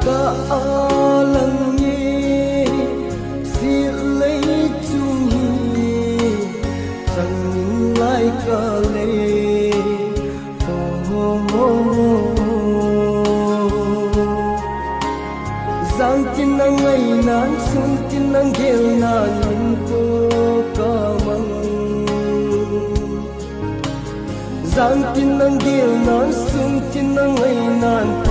ka alang ye si lấy chung hi chẳng lai ka le giang tin nang ngày nan sung tin nang gel nan min ko ka mang giang tin nang gel nan sung tin nang ngày nan